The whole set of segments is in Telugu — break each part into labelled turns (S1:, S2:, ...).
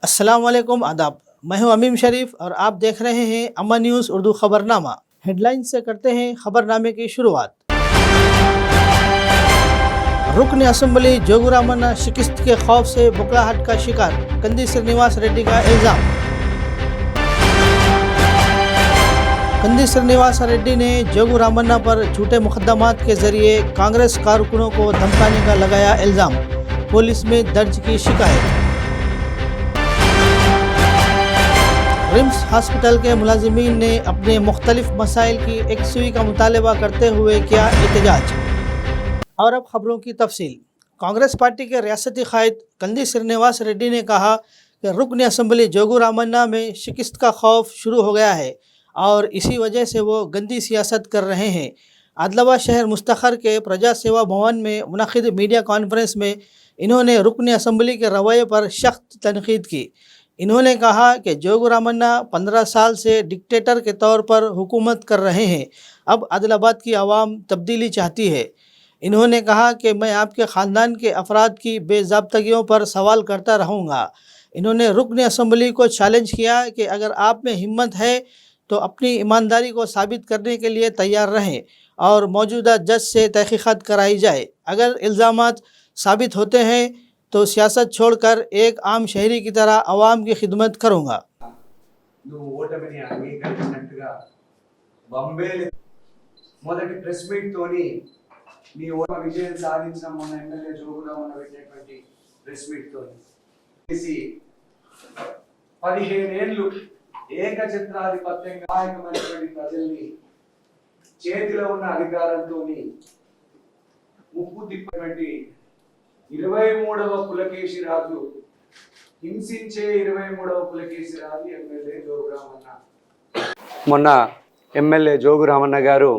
S1: अस्सलाम वालेकुम आदाब। मैं हूं अमीम शरीफ और आप देख रहे हैं अम्मा न्यूज़ उर्दू खबरनामा। हेडलाइन से करते हैं खबरनामे की शुरुआत। रुकन असम्बली जोगुरामन्ना शिकस्त के खौफ से बुकलाहट का शिकार, कंदी श्रीनिवास रेड्डी का इल्ज़ाम। कंदी श्रीनिवास रेड्डी ने जोगुरामन्ना पर झूठे मुकदमात के जरिए कांग्रेस कारकुनों को धमकाने का लगाया इल्ज़ाम, पुलिस में दर्ज की शिकायत। रिम्स हॉस्पिटल के मुलाजिमीन ने अपने मुख्तलिफ मसाइल की एकसुई का मुतालबा करते हुए किया एहतजाज। और अब खबरों की तफसील। कांग्रेस पार्टी के रियासती कायद कंदी श्रीनिवास रेड्डी ने कहा कि रुकन असम्बली जोगुरामन्ना में शिकस्त का खौफ शुरू हो गया है और इसी वजह से वो गंदी सियासत कर रहे हैं। आदिलाबाद शहर मुस्तखर के प्रजा सेवा भवन में मुनक़िद मीडिया कॉन्फ्रेंस में इन्होंने रुकन असम्बली के रवैये पर सख्त तनकीद की। इन्होंने कहा कि जोगुरामन्ना 15 साल से डिक्टेटर के तौर पर हुकूमत कर रहे हैं, अब आदिलाबाद की आवाम तब्दीली चाहती है। इन्होंने कहा कि मैं आपके ख़ानदान के अफराद की बेज़ाब्तगियों पर सवाल करता रहूँगा। इन्होंने रुकन असम्बली को चैलेंज किया कि अगर आप में हिम्मत है तो अपनी ईमानदारी को साबित करने के लिए तैयार रहें और मौजूदा जज से तहक़ीक़ात कराई जाए। अगर इल्ज़ामात साबित होते हैं तो सियासत छोड़कर एक आम शहरी की तरह अवाम की खिदमत करूँगा।
S2: ఓటమిని అంగీకరించినట్టుగా బంబేలి మొదటి ప్రెస్ మీట్ తోని మీ విజయం సాధించిన మన ఎమ్మెల్యే జోగురామన్న పెట్టినటువంటి ప్రెస్ మీట్ తోని చేసి 15 ఏళ్ళు ఏకఛత్రాధిపత్యంగా నాయకమైనటువంటి ప్రజల్ని చేతిలో ఉన్న అధికారంతోని ముప్పు తిప్పినటువంటి 23వ పులకేశి రాజు హింసించే 23వ పులకేశి రాజు ఎమ్మెల్యే జోగురామన్న. మొన్న ఎమ్మెల్యే జోగురామన్న గారు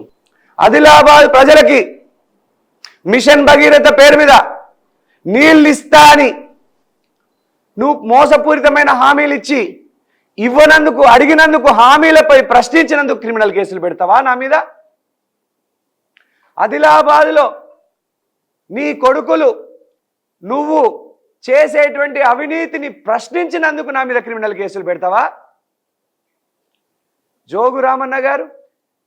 S2: ఆదిలాబాద్ ప్రజలకి మిషన్ భగీరథ పేరు మీద నీళ్ళు ఇస్తా అని నువ్వు మోసపూరితమైన హామీలు ఇచ్చి ఇవ్వనందుకు, అడిగినందుకు, హామీలపై ప్రశ్నించినందుకు క్రిమినల్ కేసులు పెడతావా నా మీద? ఆదిలాబాద్లో నీ కొడుకులు నువ్వు చేసేటువంటి అవినీతిని ప్రశ్నించినందుకు నా మీద క్రిమినల్ కేసులు పెడతావా? జోగురామన్న గారు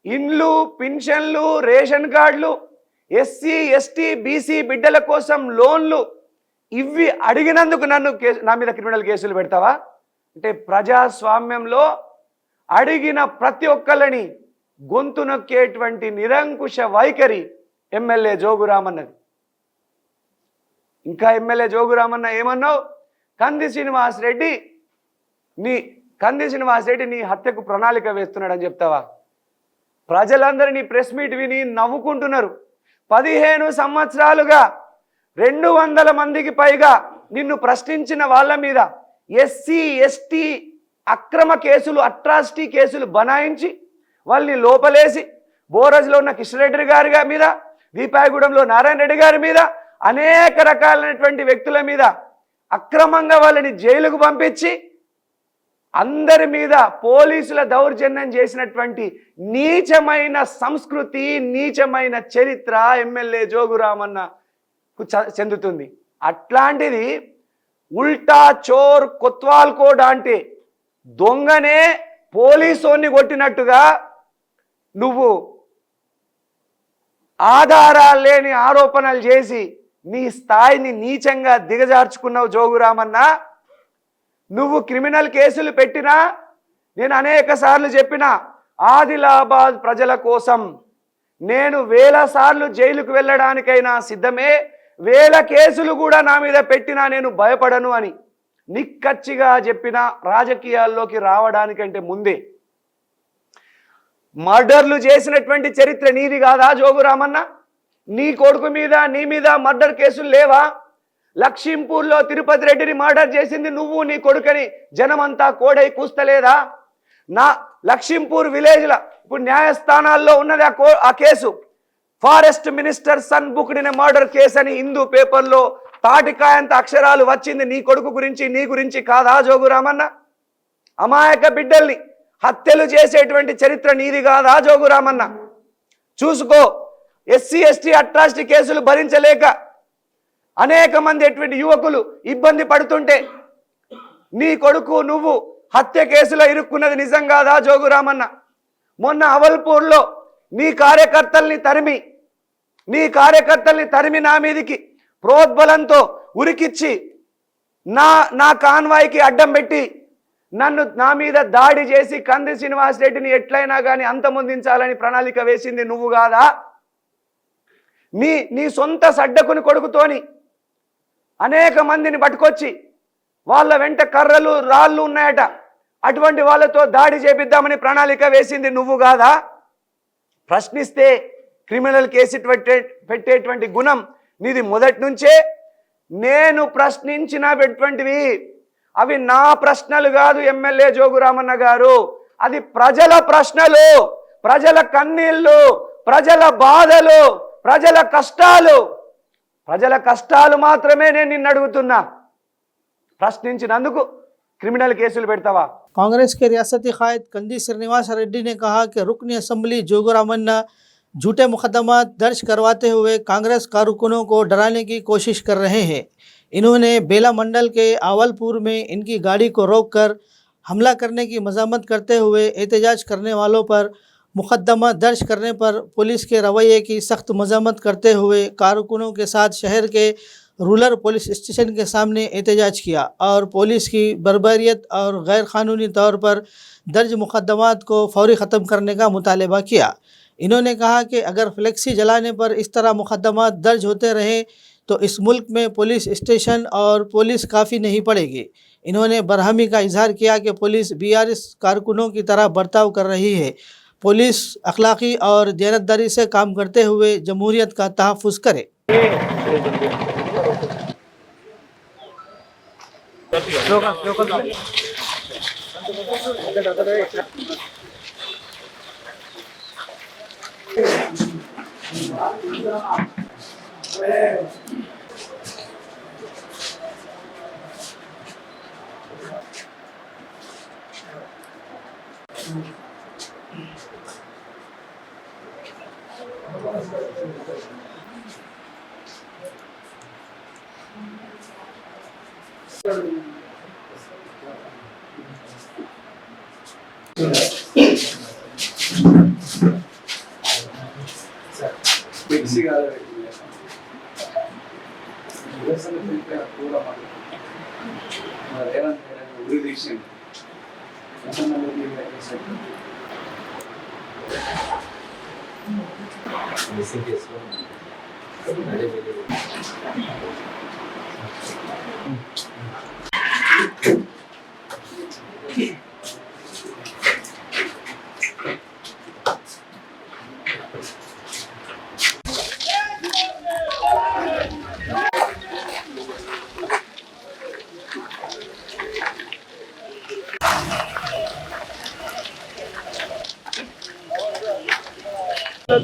S2: ఇండ్లు, పెన్షన్లు, రేషన్ కార్డులు, ఎస్సీ, ఎస్టీ, బీసీ బిడ్డల కోసం లోన్లు ఇవి అడిగినందుకు నా మీద క్రిమినల్ కేసులు పెడతావా? అంటే ప్రజాస్వామ్యంలో అడిగిన ప్రతి ఒక్కళ్ళని గొంతు నొక్కేటువంటి నిరంకుశ వైఖరి ఎమ్మెల్యే జోగురామన్నది. ఇంకా ఎమ్మెల్యే జోగురామన్న ఏమన్నావు? కంది శ్రీనివాస్ రెడ్డి నీ హత్యకు ప్రణాళిక వేస్తున్నాడని చెప్తావా? ప్రజలందరినీ ప్రెస్ మీట్ విని నవ్వుకుంటున్నారు. 15 సంవత్సరాలుగా 200 మందికి పైగా నిన్ను ప్రశ్నించిన వాళ్ళ మీద ఎస్సీ, ఎస్టీ అక్రమ కేసులు, అట్రాసిటీ కేసులు బనాయించి వాళ్ళని లోపలేసి బోరజ్లో ఉన్న కిషన్రెడ్డి గారి మీద, దీపాయగూడెంలో నారాయణ రెడ్డి గారి మీద, అనేక రకాలైనటువంటి వ్యక్తుల మీద అక్రమంగా వాళ్ళని జైలుకు పంపించి అందరి మీద పోలీసుల దౌర్జన్యం చేసినటువంటి నీచమైన సంస్కృతి, నీచమైన చరిత్ర ఎమ్మెల్యే జోగురామన్నకు చెందుతుంది. అట్లాంటిది ఉల్టా చోర్ కొత్వాల్ కోడ్ అంటే దొంగనే పోలీసోన్ని కొట్టినట్టుగా నువ్వు ఆధారాలు లేని ఆరోపణలు చేసి నీ స్థాయిని నీచంగా దిగజార్చుకున్నావు జోగురామన్న. నువ్వు క్రిమినల్ కేసులు పెట్టినా నేను అనేక సార్లు చెప్పిన ఆదిలాబాద్ ప్రజల కోసం నేను 1000 సార్లు జైలుకు వెళ్ళడానికైనా సిద్ధమే, 1000 కేసులు కూడా నా మీద పెట్టినా నేను భయపడను అని నిక్కచ్చిగా చెప్పిన రాజకీయాల్లోకి రావడానికంటే ముందే మర్డర్లు చేసినటువంటి చరిత్ర నీది కాదా జోగురామన్న? నీ కొడుకు మీద, నీ మీద మర్డర్ కేసులు లేవా? లక్ష్మీపూర్లో తిరుపతి రెడ్డిని మర్డర్ చేసింది నువ్వు, నీ కొడుకని జనమంతా కోడై కూస్తలేదా? నా లక్ష్మీపూర్ విలేజ్ల ఇప్పుడు న్యాయస్థానాల్లో ఉన్నది ఆ case. Forest minister son booked in murder case అని హిందూ పేపర్లో తాటికాయంత అక్షరాలు వచ్చింది నీ కొడుకు గురించి, నీ గురించి కాదా జోగురామన్న? అమాయక బిడ్డల్ని హత్యలు చేసేటువంటి చరిత్ర నీది కాదా జోగురామన్న? చూసుకో, ఎస్సీ, ఎస్టీ అట్రాసిటీ కేసులు భరించలేక అనేక మంది ఎటువంటి యువకులు ఇబ్బంది పడుతుంటే నీ కొడుకు నువ్వు హత్య కేసులో ఇరుక్కున్నది నిజం కాదా జోగు రామన్న? మొన్న అవల్పూర్లో నీ కార్యకర్తల్ని తరిమి నా మీదికి ప్రోద్బలంతో ఉరికిచ్చి నా కాన్వాయ్కి అడ్డం పెట్టి నా మీద దాడి చేసి కంది శ్రీనివాస్ రెడ్డిని ఎట్లయినా కానీ అంతమొందించాలని ప్రణాళిక వేసింది నువ్వు కాదా? నీ సొంత సడ్డకుని కొడుకుతోని అనేక మందిని పట్టుకొచ్చి వాళ్ళ వెంట కర్రలు రాళ్ళు ఉన్నాయట, అటువంటి వాళ్ళతో దాడి చేపిద్దామని ప్రణాళిక వేసింది నువ్వు కాదా? ప్రశ్నిస్తే క్రిమినల్ కేసు పెట్టేటువంటి గుణం నీది మొదటి నుంచే. నేను ప్రశ్నించినటువంటివి అవి నా ప్రశ్నలు కాదు ఎమ్మెల్యే జోగు రామన్న గారు, అది ప్రజల ప్రశ్నలు, ప్రజల కన్నీళ్ళు, ప్రజల బాధలు, ప్రజల కష్టాలు మాత్రమే నేను నిన్ను అడుగుతున్నా. ప్రశ్నించినందుకు క్రిమినల్ కేసులు పెడతావా?
S1: कांग्रेस के रियासती कायद कंदी श्रीनिवास रेड्डी ने कहा कि रुकन असम्बली जोगू रामन्ना झूठे मुकदमा दर्ज करवाते हुए कांग्रेस कारकुनों को डराने की कोशिश कर रहे हैं। इन्होंने बेला मंडल के आवलपुर में इनकी गाड़ी को रोककर हमला करने की मज़ामत करते हुए एहतजाज करने वालों पर मुकदमा दर्ज करने पर पुलिस के रवैये की सख्त मज़ामत करते हुए कारकुनों के साथ शहर के रूरल पुलिस स्टेशन के सामने एहतजाज किया और पुलिस की बर्बरियत और गैर कानूनी तौर पर दर्ज मुकदमात को फौरी ख़त्म करने का मुतालबा किया। इन्होंने कहा कि अगर फ्लेक्सी जलाने पर इस तरह मुकदमात दर्ज होते रहे तो इस मुल्क में पुलिस स्टेशन और पुलिस काफ़ी नहीं पड़ेगी। इन्होंने बरहमी का इजहार किया कि पुलिस बीआरएस कारकुनों की तरह बर्ताव कर रही है। पुलिस अखलाकी और दयानतदारी से काम करते हुए जमहूरियत का तहफ़्फ़ुज़ करे।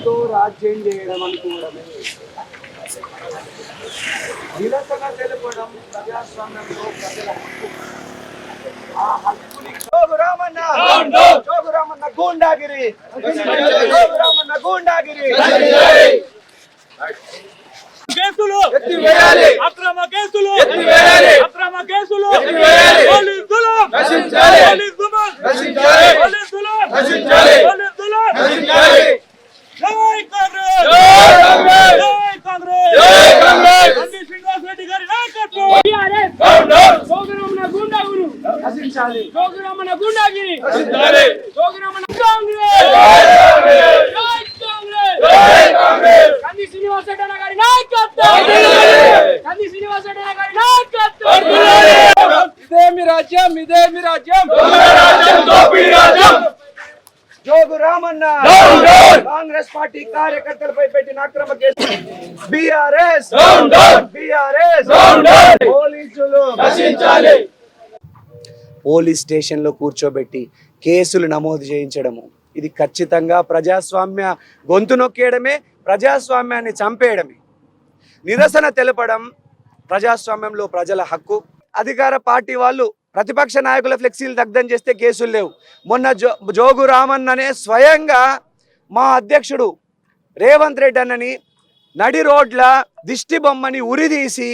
S2: తో రాజ్యం చేయడం అనుకోవడమే నిరసన తెలపడం ప్రజాస్వామ్యంలో ప్రజల హక్కు. ఆ హక్కుని జోగు రామన్న గూండాగిరి, జోగు రామన్న గూండాగిరి
S3: కేసులు
S2: ఎత్తివేయాలి,
S3: అక్రమ కేసులు
S2: ఎత్తివేయాలి,
S3: అక్రమ కేసులు
S2: ఎత్తివేయాలి,
S3: పోలీసులు
S2: నశించాలి,
S3: పోలీసులు
S2: నశించాలి,
S3: పోలీసులు
S2: నశించాలి,
S3: పోలీసులు
S2: నశించాలి.
S3: జై కాంగ్రెస్,
S2: జై కాంగ్రెస్,
S3: జై కాంగ్రెస్,
S2: జై కాంగ్రెస్.
S3: కంది శ్రీనివాస్ రెడ్డి గారి నాయకత్వం, జోగు రామన్న గుండాగిరి
S2: నశించాలి,
S3: జోగు రామన్న గుండాగిరి
S2: నశించాలి,
S3: జోగు రామన్న కాంగ్రెస్,
S2: జై కాంగ్రెస్,
S3: జై కాంగ్రెస్,
S2: జై కాంగ్రెస్.
S3: కంది శ్రీనివాస్ రెడ్డి గారి నాయకత్వం, కంది శ్రీనివాస్ రెడ్డి గారి నాయకత్వం. ఇదేమి రాజ్యం, ఇదేమి రాజ్యం,
S2: దోపిడీ రాజ్యం. జోగు రామన్న కాంగ్రెస్ పార్టీ కార్యకర్తలపై పెట్టిన అక్రమ కేసు బీఆర్ఎస్ పోలీసులు నశించాలి. పోలీస్ స్టేషన్లో కూర్చోబెట్టి కేసులు నమోదు చేయించడము ఇది ఖచ్చితంగా ప్రజాస్వామ్య గొంతు నొక్కేయడమే, ప్రజాస్వామ్యాన్ని చంపేయడమే. నిరసన తెలపడం ప్రజాస్వామ్యంలో ప్రజల హక్కు. అధికార పార్టీ వాళ్ళు ప్రతిపక్ష నాయకుల ఫ్లెక్సీలు దగ్ధం చేస్తే కేసులు లేవు. మొన్న జోగు రామన్ననే స్వయంగా మా అధ్యక్షుడు రేవంత్ రెడ్డి అన్నని నడి రోడ్ల దిష్టి బొమ్మని ఉరిదీసి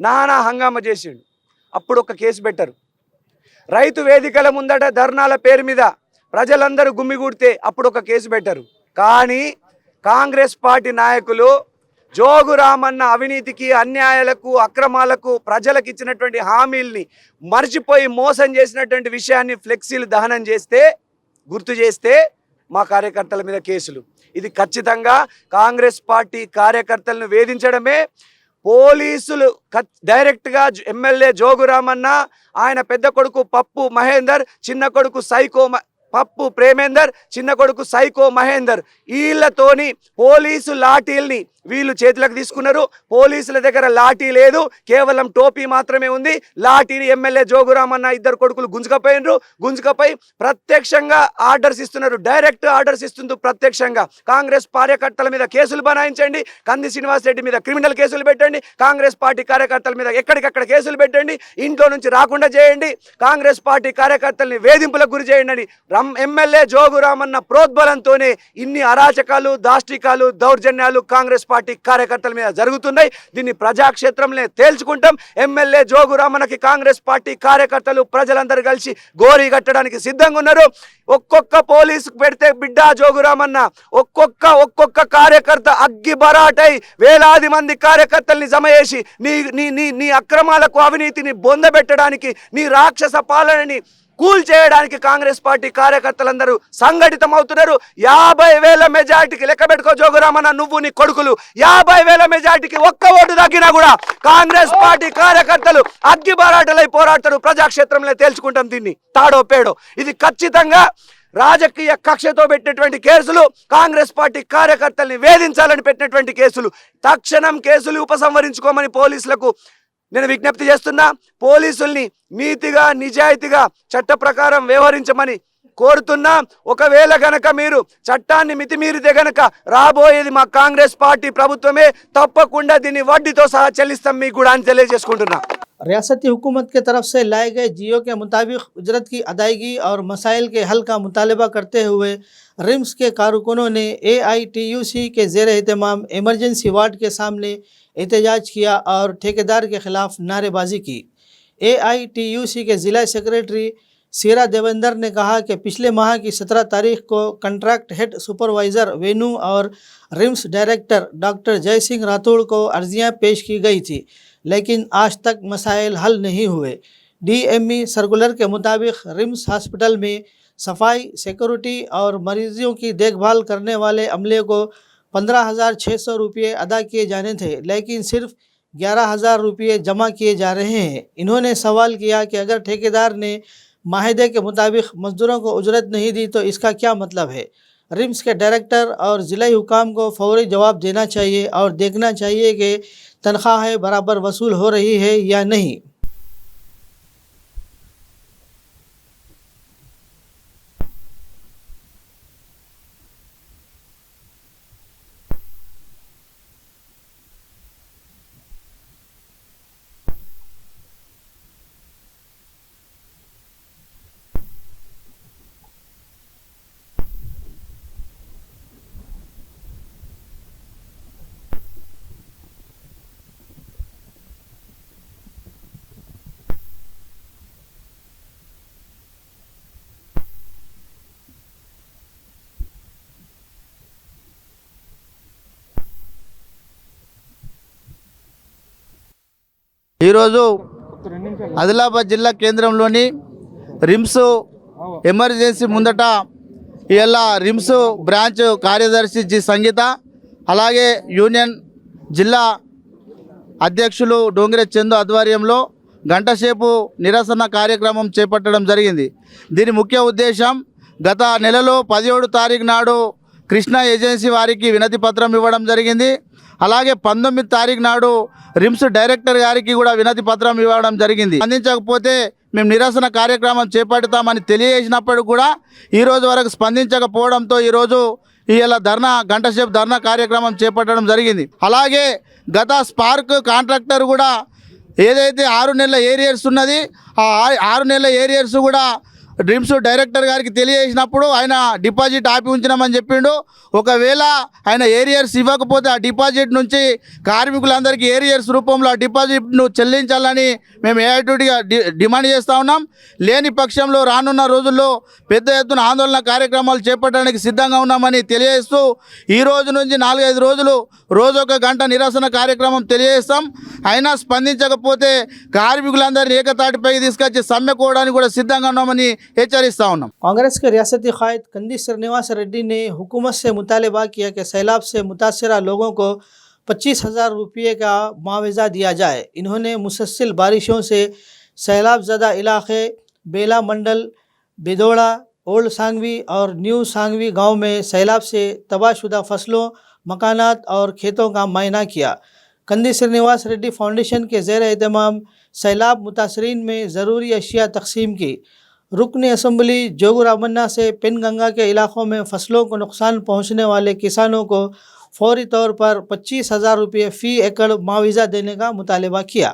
S2: నానా హంగామా చేసిండు. అప్పుడు ఒక కేసు పెట్టరు. రైతు వేదికల ముందట ధర్నాల పేరు మీద ప్రజలందరూ గుమ్మిగూడితే అప్పుడు ఒక కేసు పెట్టారు. కానీ కాంగ్రెస్ పార్టీ నాయకులు జోగు రామన్న అవినీతికి, అన్యాయాలకు, అక్రమాలకు, ప్రజలకు ఇచ్చినటువంటి హామీల్ని మర్చిపోయి మోసం చేసినటువంటి విషయాన్ని ఫ్లెక్సీలు దహనం చేస్తే, గుర్తు చేస్తే మా కార్యకర్తల మీద కేసులు. ఇది ఖచ్చితంగా కాంగ్రెస్ పార్టీ కార్యకర్తలను వేధించడమే. పోలీసులు డైరెక్ట్గా ఎమ్మెల్యే జోగు రామన్న, ఆయన పెద్ద కొడుకు పప్పు మహేందర్, చిన్న కొడుకు పప్పు ప్రేమేందర్, చిన్న కొడుకు సైకో మహేందర్, వీళ్ళతోని పోలీసు లాఠీల్ని వీళ్ళు చేతులకు తీసుకున్నారు. పోలీసుల దగ్గర లాఠీ లేదు, కేవలం టోపీ మాత్రమే ఉంది. లాఠీని ఎమ్మెల్యే జోగురామన్న ఇద్దరు కొడుకులు గుంజుకపోయి ప్రత్యక్షంగా ఆర్డర్స్ ఇస్తున్నారు. డైరెక్ట్ ఆర్డర్స్ ఇస్తుంది ప్రత్యక్షంగా. కాంగ్రెస్ కార్యకర్తల మీద కేసులు బనాయించండి, కంది శ్రీనివాస్ రెడ్డి మీద క్రిమినల్ కేసులు పెట్టండి, కాంగ్రెస్ పార్టీ కార్యకర్తల మీద ఎక్కడికక్కడ కేసులు పెట్టండి, ఇంట్లో నుంచి రాకుండా చేయండి, కాంగ్రెస్ పార్టీ కార్యకర్తల్ని వేధింపులకు గురి చేయండి అని ఎమ్మెల్యే జోగురామన్న ప్రోద్బలంతోనే ఇన్ని అరాచకాలు, దాష్టికాలు, దౌర్జన్యాలు కాంగ్రెస్ పార్టీ కార్యకర్తల మీద జరుగుతున్నాయి. దీన్ని ప్రజాక్షేత్రంలో తేల్చుకుంటాం. ఎమ్మెల్యే జోగురామన్నకి కాంగ్రెస్ పార్టీ కార్యకర్తలు ప్రజలందరూ కలిసి గోరీ కట్టడానికి సిద్ధంగా ఉన్నారు. ఒక్కొక్క పోలీసుకు పెడితే బిడ్డ జోగురామన్న ఒక్కొక్క కార్యకర్త అగ్గి బరాటై వేలాది మంది కార్యకర్తల్ని జమ చేసి నీ అక్రమాలకు, అవినీతిని బొందబెట్టడానికి, నీ రాక్షస పాలనని కూల్ చేయడానికి కాంగ్రెస్ పార్టీ కార్యకర్తలందరూ సంఘటితం అవుతున్నారు. 50,000 మెజార్టీకి లెక్క పెట్టుకో జోగురామన్న, నువ్వు నీ కొడుకులు 50,000 మెజార్టీకి ఒక్క ఓటు తగ్గినా కూడా కాంగ్రెస్ పార్టీ కార్యకర్తలు అగ్గి బారాటలై పోరాడతారు. ప్రజాక్షేత్రంలో తేల్చుకుంటాం దీన్ని, తాడో పేడో. ఇది ఖచ్చితంగా రాజకీయ కక్షతో పెట్టినటువంటి కేసులు, కాంగ్రెస్ పార్టీ కార్యకర్తల్ని వేధించాలని పెట్టినటువంటి కేసులు. తక్షణం కేసులు ఉపసంహరించుకోమని పోలీసులకు నేను విజ్ఞప్తి చేస్తున్నా. పోలీసుల్ని నీతిగా, నిజాయితీగా, చట్ట ప్రకారం వ్యవహరించమని కోరుతున్నా. ఒకవేళ గనక మీరు చట్టాన్ని మితిమీరితే గనక రాబోయేది మా కాంగ్రెస్ పార్టీ ప్రభుత్వమే. తప్పకుండా దీన్ని వడ్డీతో సహా చెల్లిస్తాం మీకు కూడా అని తెలియజేసుకుంటున్నా.
S1: रियासती हुकूमत के तरफ से लाए गए जियो के मुताबिक उजरत की अदायगी और मसाइल के हल का मुतालबा करते हुए रिम्स के कारकुनों ने AITUC के ज़ेर एहतमाम एमरजेंसी वार्ड के सामने एहतजाज किया और ठेकेदार के ख़िलाफ़ नारेबाजी की। AITUC के ज़िला सेक्रेटरी सीरा देवेंद्र ने कहा कि पिछले माह की 17 तारीख को कंट्रैक्ट हेड सुपरवाइज़र वेनू और रिम्स डायरेक्टर डॉक्टर जय सिंह राठौड़ को अर्जियां पेश की गई थी, लेकिन आज तक मसाइल हल नहीं हुए। DME सर्कुलर के मुताबिक रिम्स हॉस्पिटल में सफाई, सिक्योरिटी और मरीजों की देखभाल करने वाले अमले को 15,600 रुपये अदा किए जाने थे, लेकिन सिर्फ 11,000 रुपये जमा किए जा रहे हैं। इन्होंने सवाल किया कि अगर ठेकेदार ने माहिदे के मुताबिक मजदूरों को उजरत नहीं दी तो इसका क्या मतलब है। रिम्स के डायरेक्टर और ज़िला हुकाम को फौरी जवाब देना चाहिए और देखना चाहिए कि तनख्वाहें बराबर वसूल हो रही है या नहीं।
S4: ఈరోజు ఆదిలాబాద్ జిల్లా కేంద్రంలోని రిమ్స్ ఎమర్జెన్సీ ముందట ఇవాళ రిమ్స్ బ్రాంచ్ కార్యదర్శి జి సంగీత, అలాగే యూనియన్ జిల్లా అధ్యక్షులు డోంగిరే చందు ఆధ్వర్యంలో గంటసేపు నిరసన కార్యక్రమం చేపట్టడం జరిగింది. దీని ముఖ్య ఉద్దేశం గత నెలలో 17 తారీఖు నాడు కృష్ణా ఏజెన్సీ వారికి వినతి పత్రం ఇవ్వడం జరిగింది. అలాగే 19 తారీఖు నాడు రిమ్స్ డైరెక్టర్ గారికి కూడా వినతి పత్రం ఇవ్వడం జరిగింది. స్పందించకపోతే మేము నిరసన కార్యక్రమం చేపడతామని తెలియజేసినప్పుడు కూడా ఈరోజు వరకు స్పందించకపోవడంతో ఈరోజు గంటసేపు ధర్నా కార్యక్రమం చేపట్టడం జరిగింది. అలాగే గత స్పార్క్ కాంట్రాక్టర్ కూడా ఏదైతే 6 నెలల ఏరియర్స్ ఉన్నది, ఆ 6 నెలల ఏరియర్స్ కూడా డ్రీమ్స్ డైరెక్టర్ గారికి తెలియజేసినప్పుడు ఆయన డిపాజిట్ ఆపి ఉంచినామని చెప్పిండు. ఒకవేళ ఆయన ఏరియర్స్ ఇవ్వకపోతే ఆ డిపాజిట్ నుంచి కార్మికులందరికీ ఏరియర్స్ రూపంలో ఆ డిపాజిట్ను చెల్లించాలని మేము ఏఐటీగా డిమాండ్ చేస్తూ ఉన్నాం. లేని పక్షంలో రానున్న రోజుల్లో పెద్ద ఎత్తున ఆందోళన కార్యక్రమాలు చేపట్టడానికి సిద్ధంగా ఉన్నామని తెలియజేస్తూ ఈ రోజు నుంచి 4-5 రోజులు రోజొక గంట నిరసన కార్యక్రమం తెలియజేస్తాం. అయినా స్పందించకపోతే కార్మికులందరినీ ఏకతాటిపైకి తీసుకొచ్చి సమ్మెకోవడానికి కూడా సిద్ధంగా ఉన్నామని హెచ్చరిస్తా ఉన్నాం.
S1: कांग्रेस के रियासती कायद कंदी श्रीनिवास रेड्डी ने हुकूमत से मुतालबा किया कि सैलाब से मुतासरा लोगों को 25,000 रुपये का मुआवजा दिया जाए. इन्होंने मुसलसल बारिशों से सैलाब ज़दा इलाके बेला मंडल, बिदोड़ा, ओल्ड सांगवी और न्यू सांगवी गांव में सैलाब से तबाहशुदा फसलों, मकानात और खेतों का मुआयना किया. कंदी श्रीनिवास रेड्डी फाउंडेशन के ज़ेर एहतमाम सैलाब मुतासरीन में ज़रूरी अशिया तकसीम की. रुकन असम्बली जोगू रामन्ना से पेनगंगा के इलाकों में फसलों को नुकसान पहुंचने वाले किसानों को फौरी तौर पर 25,000 रुपये फ़ी एकड़ मुआवजा देने का मुतालबा किया.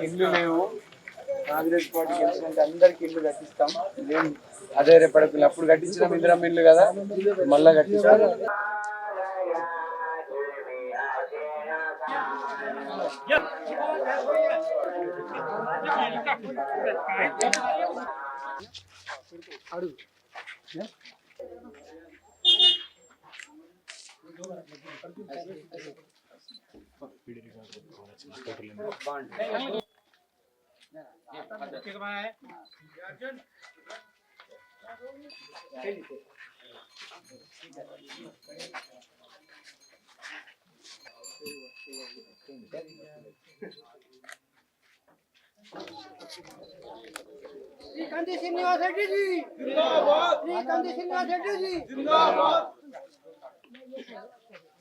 S3: ఇల్లు లేవు, కాంగ్రెస్ పార్టీ గెలిచినంటే అందరికి ఇల్లు కట్టిస్తాం. ఇదేం అదే రేపడుతుంది. అప్పుడు కట్టించిన ఇందిరమ్మ ఇల్లు కదా, మళ్ళా కట్టిస్తాం.
S5: कंदी श्रीनिवास रेड्डी जी जिंदाबाद. कंदी श्रीनिवास रेड्डी जी जिंदाबाद.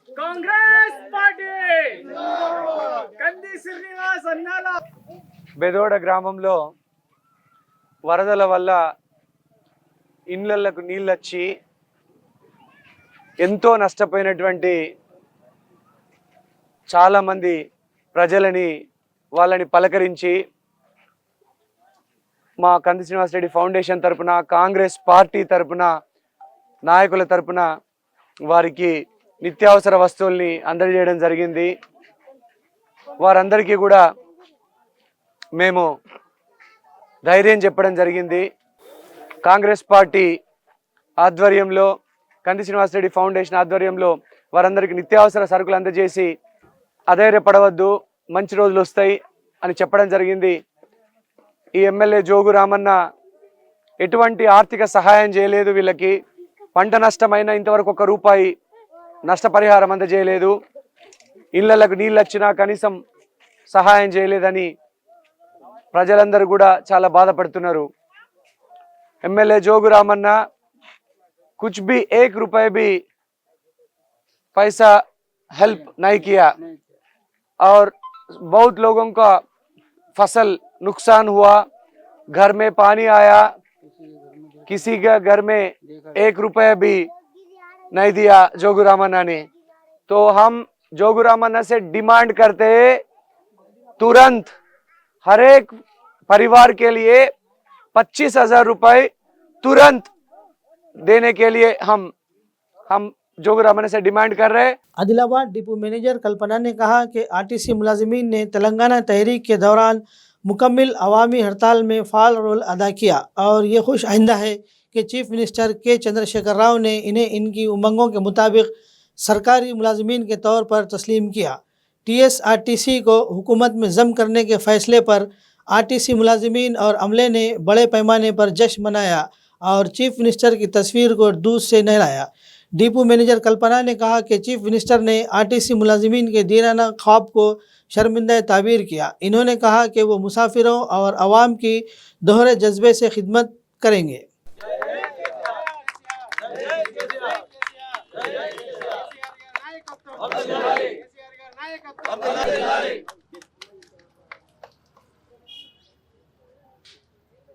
S3: కాంగ్రెస్ పార్టీ కంది శ్రీనివాస్ అన్నాల.
S2: బెదోడ గ్రామంలో వరదల వల్ల ఇండ్లకు నీళ్ళు వచ్చి ఎంతో నష్టపోయినటువంటి చాలామంది ప్రజలని వాళ్ళని పలకరించి మా కంది శ్రీనివాస్ రెడ్డి ఫౌండేషన్ తరపున, కాంగ్రెస్ పార్టీ తరపున, నాయకుల తరపున వారికి నిత్యావసర వస్తువుల్ని అందజేయడం జరిగింది. వారందరికీ కూడా మేము ధైర్యం చెప్పడం జరిగింది. కాంగ్రెస్ పార్టీ ఆధ్వర్యంలో, కంది శ్రీనివాస్ రెడ్డి ఫౌండేషన్ ఆధ్వర్యంలో వారందరికీ నిత్యావసర సరుకులు అందజేసి అధైర్యపడవద్దు, మంచి రోజులు వస్తాయి అని చెప్పడం జరిగింది. ఈ ఎమ్మెల్యే జోగు రామన్న ఎటువంటి ఆర్థిక సహాయం చేయలేదు. వీళ్ళకి పంట నష్టమైన ఇంతవరకు ₹1 నష్టపరిహారం అందజేయలేదు. ఇళ్లకు నీళ్ళు వచ్చినా కనీసం సహాయం చేయలేదని ప్రజలందరూ కూడా చాలా బాధపడుతున్నారు. ఎమ్మెల్యే జోగు రామన్న कुछ भी ₹1 भी पैसा हेल्प नहीं किया और बहुत लोगों का फसल नुकसान हुआ, घर में पानी आया, किसी के घर में ₹1 भी नहीं दिया जोगू रामन्ना ने. तो हम जोगू रामन्ना से डिमांड करते हैं तुरंत हर एक परिवार के लिए 25,000 रुपए तुरंत देने के लिए हम जोगू रामन्ना से डिमांड कर रहे हैं.
S1: आदिलाबाद डिपो मैनेजर कल्पना ने कहा कि आरटीसी मुलाजिमीन ने तेलंगाना तहरीक के दौरान मुकम्मल अवामी हड़ताल में फ़ाल रोल अदा किया और ये खुश आइंदा है कि चीफ मिनिस्टर के चंद्रशेखर राव ने इन्हें इनकी उमंगों के मुताबिक सरकारी मुलाजिमीन के तौर पर तस्लीम किया. टीएसआरटीसी को हुकूमत में ज़म करने के फ़ैसले पर आरटीसी मुलाजिमीन और अमले ने बड़े पैमाने पर जश्न मनाया और चीफ मिनिस्टर की तस्वीर को दूध से नहलाया. डिपो मैनेजर कल्पना ने कहा कि चीफ मिनिस्टर ने आरटीसी मुलाजिमीन के दीनाना ख्वाब को शर्मिंदा ताबीर किया। इन्होंने कहा कि वो मुसाफिरों और आवाम की दोहरे जज्बे से खिदमत करेंगे।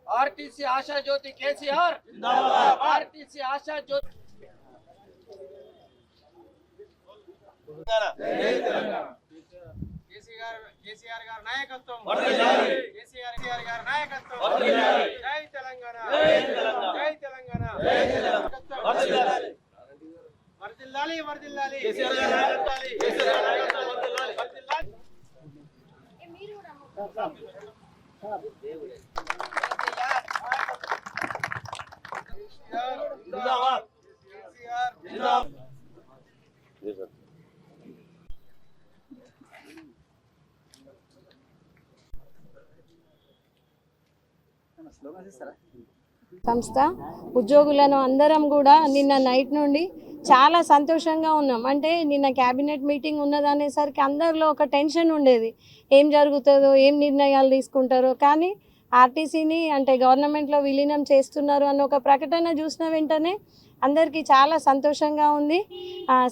S3: आरटीसी आशा ज्योति केसीआर जिंदाबाद। आरटीसी आशा ज्योति కేసీఆర్ గారి నాయకత్వం వర్ధిల్లాలి। కేసీఆర్ గారి నాయకత్వం వర్ధిల్లాలి। జై తెలంగాణ జై తెలంగాణ జై తెలంగాణ వర్ధిల్లాలి వర్ధిల్లాలి। కేసీఆర్ గారి నాయకత్వం వర్ధిల్లాలి వర్ధిల్లాలి। जिंदाबाद केसीआर जिंदाबाद।
S6: సంస్థ ఉద్యోగులను అందరం కూడా నిన్న నైట్ నుండి చాలా సంతోషంగా ఉన్నాం. అంటే నిన్న క్యాబినెట్ మీటింగ్ ఉన్నదనేసరికి అందరిలో ఒక టెన్షన్ ఉండేది, ఏం జరుగుతుందో, ఏం నిర్ణయాలు తీసుకుంటారో. కానీ ఆర్టీసీని అంటే గవర్నమెంట్లో విలీనం చేస్తున్నారు అన్న ఒక ప్రకటన చూసిన వెంటనే అందరికీ చాలా సంతోషంగా ఉంది.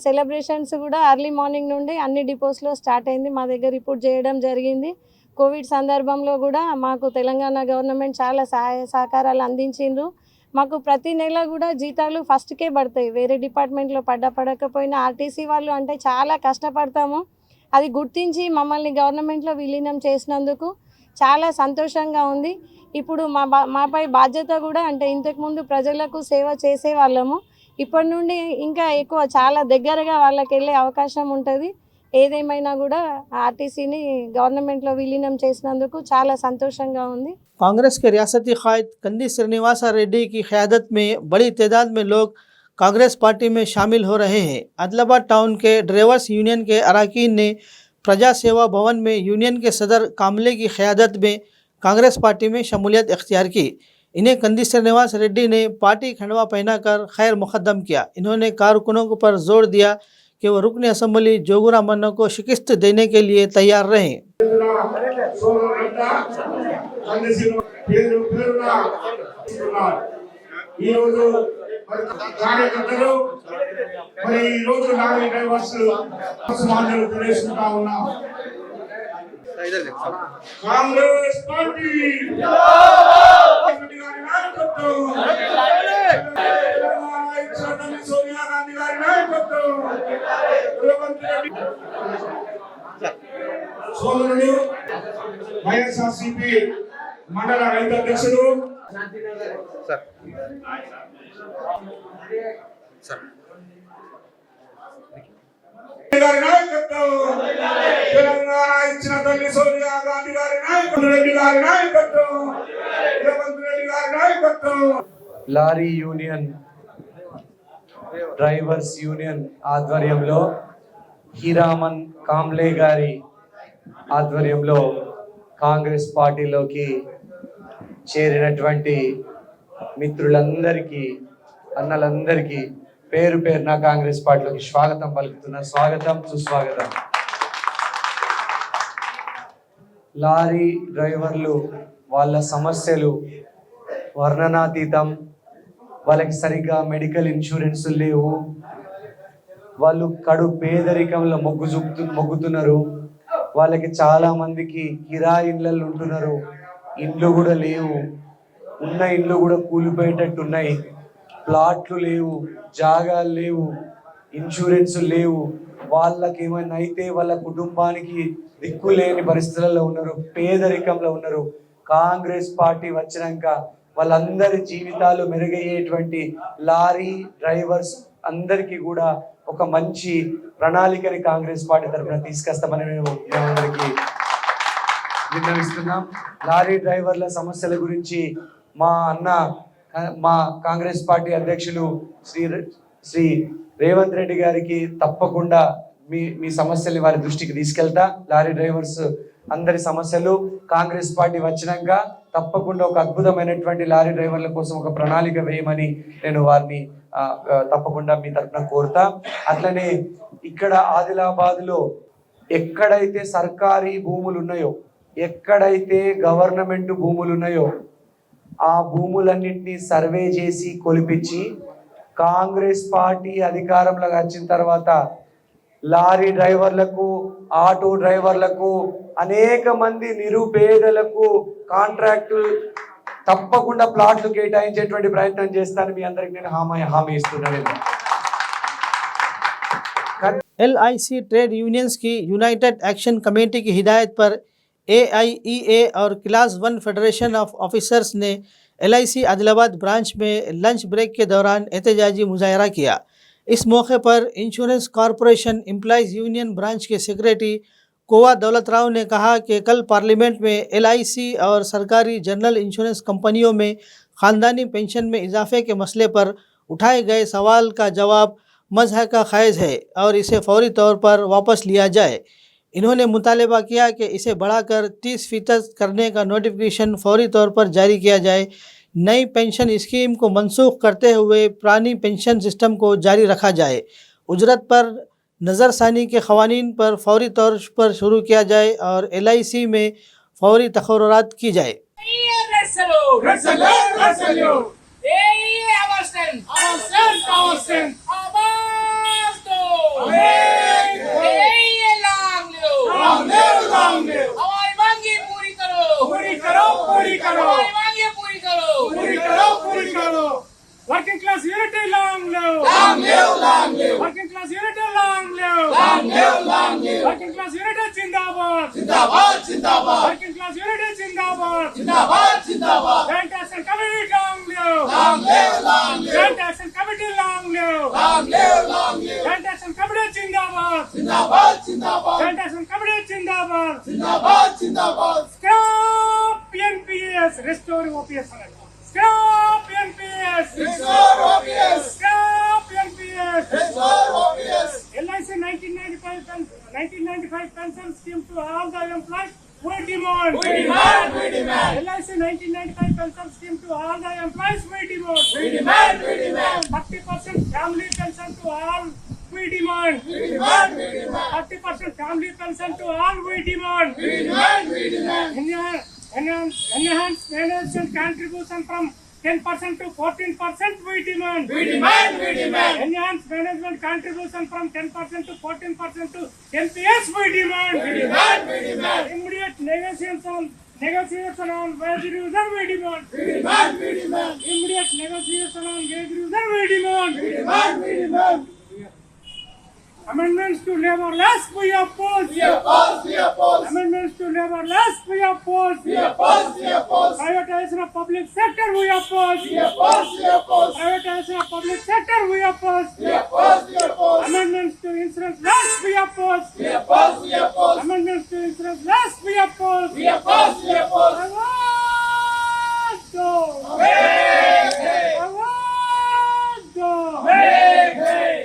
S6: సెలబ్రేషన్స్ కూడా ఎర్లీ మార్నింగ్ నుండి అన్ని డిపోస్లో స్టార్ట్ అయింది. మా దగ్గర రిపోర్ట్ చేయడం జరిగింది. కోవిడ్ సందర్భంలో కూడా మాకు తెలంగాణ గవర్నమెంట్ చాలా సహాయ సహకారాలు అందించిండ్రు. మాకు ప్రతి నెల కూడా జీతాలు ఫస్ట్కే పడతాయి. వేరే డిపార్ట్మెంట్లో పడకపోయినా ఆర్టీసీ వాళ్ళు అంటే చాలా కష్టపడతాము. అది గుర్తించి మమ్మల్ని గవర్నమెంట్లో విలీనం చేసినందుకు చాలా సంతోషంగా ఉంది. ఇప్పుడు మాపై బాధ్యత కూడా అంటే ఇంతకుముందు ప్రజలకు సేవ చేసే వాళ్ళము, ఇప్పటి నుండి ఇంకా ఎక్కువ చాలా దగ్గరగా వాళ్ళకి వెళ్ళే అవకాశం ఉంటుంది. ఏదేమైనా కూడా ఆర్టీసీని గవర్నమెంట్లో విలీనం చేసినందుకు చాలా సంతోషంగా ఉంది.
S1: कांग्रेस के रियासती कायद कंदी श्रीनिवासा रेड्डी की क़यादत में बड़ी तादाद में लोग कांग्रेस पार्टी में शामिल हो रहे हैं। आदिलाबाद टाउन के ड्राइवर्स यूनियन के अरकान ने प्रजा सेवा भवन में यूनियन के सदर कामले की क़यादत में कांग्रेस पार्टी में शमूलियत इख्तियार की। इन्हें कंदी श्रीनिवास रेड्डी ने पार्टी खंडवा पहनाकर खैर मुक़द्दम किया। इन्होंने कारकुनों पर जोर दिया कि वो रुकन असम्बली जोगुरा मन्ना को शिकस्त देने के लिए तैयार रहें।
S5: కాంగ్రెస్ పార్టీ సోనియా గాంధీ గారి నాయకత్వం, రేవంత్ రెడ్డి సోదరుడు వైఎస్ఆర్సీపీ మండల రైతు అధ్యక్షుడు గారి నాయకత్వం, తెలంగాణ ఇచ్చిన తల్లి సోనియా గాంధీ గారి నాయకత్వం, రెడ్డి గారి నాయకత్వం, రేవంత్ రెడ్డి గారి నాయకత్వం.
S7: లారీ యూనియన్ డ్రైవర్స్ యూనియన్ ఆధ్వర్యంలో హీరామన్ కాంబ్లే గారి ఆధ్వర్యంలో కాంగ్రెస్ పార్టీలోకి చేరినటువంటి మిత్రులందరికీ, అన్నలందరికీ పేరు పేరున కాంగ్రెస్ పార్టీలోకి స్వాగతం పలుకుతున్నా. స్వాగతం, సుస్వాగతం. లారీ డ్రైవర్లు వాళ్ళ సమస్యలు వర్ణనాతీతం. వాళ్ళకి సరిగ్గా మెడికల్ ఇన్సూరెన్స్ లేవు. వాళ్ళు కడు పేదరికంలో మొగ్గుతున్నారు. వాళ్ళకి చాలా మందికి కిరాయి ఇళ్ళల్లో ఉంటున్నారు. ఇండ్లు కూడా లేవు. ఉన్న ఇండ్లు కూడా కూలిపోయేటట్టు ఉన్నాయి. ప్లాట్లు లేవు, జాగాలు లేవు, ఇన్సూరెన్స్ లేవు. వాళ్ళకి ఏమైనా అయితే వాళ్ళ కుటుంబానికి దిక్కులేని పరిస్థితులలో ఉన్నారు, పేదరికంలో ఉన్నారు. కాంగ్రెస్ పార్టీ వచ్చినాక వాళ్ళందరి జీవితాలు మెరుగయ్యేటువంటి లారీ డ్రైవర్స్ అందరికీ కూడా ఒక మంచి ప్రణాళికని కాంగ్రెస్ పార్టీ తరఫున తీసుకొస్తామని మేము అందరికీ విన్నవిస్తున్నాం. లారీ డ్రైవర్ల సమస్యల గురించి మా కాంగ్రెస్ పార్టీ అధ్యక్షులు శ్రీ రేవంత్ రెడ్డి గారికి తప్పకుండా మీ సమస్యల్ని వారి దృష్టికి తీసుకెళ్తా. లారీ డ్రైవర్స్ అందరి సమస్యలు కాంగ్రెస్ పార్టీ వచ్చినాక తప్పకుండా ఒక అద్భుతమైనటువంటి లారీ డ్రైవర్ల కోసం ఒక ప్రణాళిక వేయమని నేను వారిని తప్పకుండా మీ తరఫున కోరుతా. అట్లనే ఇక్కడ ఆదిలాబాద్లో ఎక్కడైతే సర్కారీ భూములు ఉన్నాయో, ఎక్కడైతే గవర్నమెంట్ భూములు ఉన్నాయో ఆ భూములన్నింటినీ సర్వే చేసి కొలిపించి కాంగ్రెస్ పార్టీ అధికారంలోకి వచ్చిన తర్వాత లారీ డ్రైవర్లకు, ఆటో డ్రైవర్లకు, అనేక మంది నిరుపేదలకు కాంట్రాక్టు తప్పకుండా ప్లాట్లు కేటాయించేటువంటి ప్రయత్నం చేస్తాను. మీ అందరికి నేను హామీ ఇస్తున్నాను.
S1: LIC ट्रेड यूनियंस की यूनाइटेड एक्शन कमेटी की हिदायत पर AIEA और क्लास 1 फेडरेशन ऑफ ऑफिसर्स ने LIC आदिलाबाद ब्रांच में लंच ब्रेक के दौरान एहतजाजी मुजाहरा किया। इस मौके पर insurance corporation employees union branch के सेक्रेटरी कोवा दौलत राव ने कहा कि कल पार्लियामेंट में LIC और सरकारी जनरल इंश्योरेंस कंपनियों में ख़ानदानी पेंशन में इजाफे के मसले पर उठाए गए सवाल का जवाब मज़हब का ख़ाइज है और इसे फौरी तौर पर वापस लिया जाए। इन्होंने मुतालबा किया कि इसे बढ़ाकर 30% करने का नोटिफिकेशन फौरी तौर पर जारी किया जाए। नई पेंशन स्कीम को मनसूख करते हुए पुरानी पेंशन सिस्टम को जारी रखा जाए। उजरत पर नज़रसानी के क़वानीन पर फौरी तौर पर शुरू किया जाए और LIC में फौरी तक़र्रुरात की जाए।
S3: Working class unity, long live! Long live, long live! Working class unity, long live! Long live, long live! Working class unity, Zindabad! Zindabad, Zindabad! Working class unity, Zindabad! Zindabad, Zindabad! Joint Action Committee, long live! Long live, long live! Joint Action Committee, long live! Long live, long live! Joint Action Committee, Zindabad! Zindabad, Zindabad! Joint Action Committee, Zindabad! Zindabad, Zindabad! Scrap NPS, restore OPS. Scrap NPS! Restore OPS! Scrap NPS! Restore OPS! LIC 1995 pension scheme to all the employees. We demand! We demand! We demand! LIC 1995 pension scheme to all the employees. We demand! We demand! We demand! 30% family pension to all. We demand! We demand! We demand! 30% family pension to all. We demand! We demand! We demand! Enhance management contribution from 10% to 14%. We demand! We demand! We demand! Enhance management contribution from 10% to 14% to NPS. We demand! We demand! We demand! Immediate negotiation on wage revision. We demand! We demand! We demand! Immediate negotiation on wage revision. We demand! We demand! We demand! Amendments to labor laws, we oppose. We oppose. We oppose. Amendments to labor laws, we oppose. We oppose. We oppose. Privatization of public sector, we oppose. We oppose. We oppose. Privatization of public sector, we oppose. We oppose. We oppose. Amendments to insurance laws, we oppose. We oppose. We oppose. Amendments to insurance laws, we oppose. We oppose. We oppose. Avanzo. Avanzo.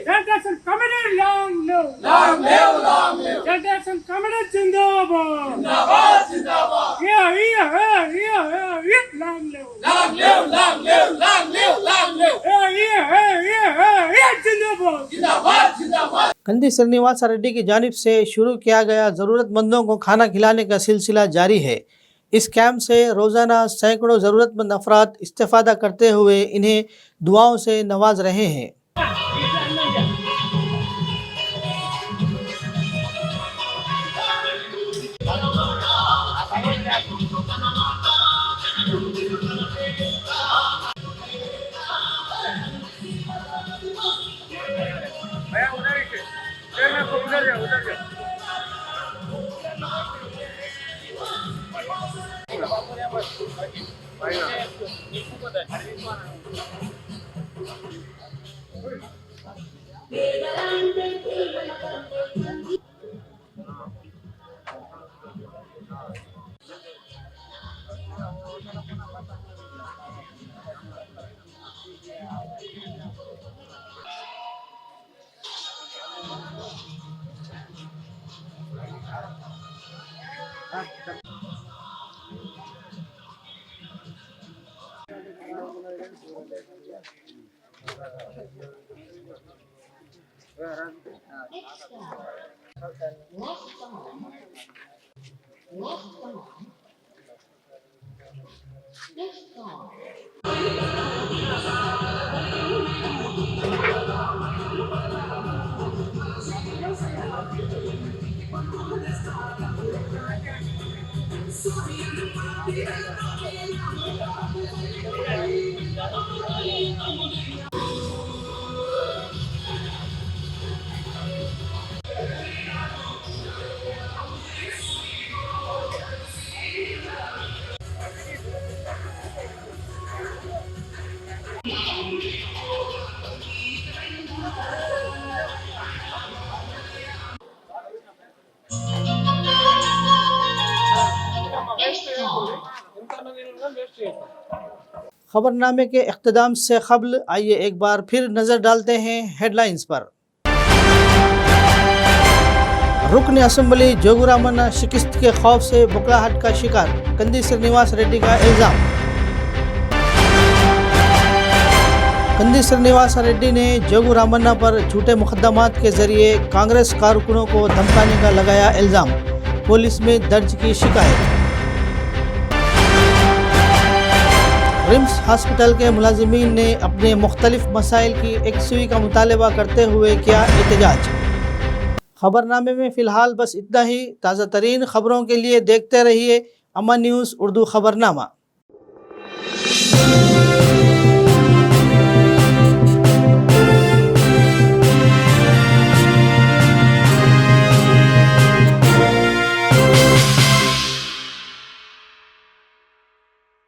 S3: Joint Action Committee, long live! Long live, long live! Joint Action Committee, Zindabad! Zindabad, Zindabad! Yeah, long live! Long live, long live, long live, long live! Zindabad! Zindabad, Zindabad!
S1: कंदी श्रीनिवास रेड्डी की जानिब से शुरू किया गया ज़रूरतमंदों को खाना खिलाने का सिलसिला जारी है। इस कैंप से रोज़ाना सैकड़ों ज़रूरतमंद अफराद इस्तेफ़ादा करते हुए इन्हें दुआओं से नवाज रहे हैं। खबरनामे के इख्तिताम से कबल आइए एक बार फिर नज़र डालते हैं हेडलाइंस पर। रुकन असम्बली जोगू रामन्ना शिकस्त के खौफ से बुकलाहट का शिकार, कंदी श्रीनिवास रेड्डी का इल्ज़ाम। कंदी श्रीनिवास रेड्डी ने जोगू रामन्ना पर झूठे मुकदमात के जरिए कांग्रेस कारकुनों को धमकाने का लगाया इल्ज़ाम, पुलिस में दर्ज की शिकायत। रिम्स हॉस्पिटल के मुलाजिमीन ने अपने मुख्तलिफ मसाइल की एकसुई का मुतालबा करते हुए किया एहतजाज। खबरनामे में फ़िलहाल बस इतना ही। ताज़ा तरीन खबरों के लिए देखते रहिए अमन न्यूज़ उर्दू खबरनामा।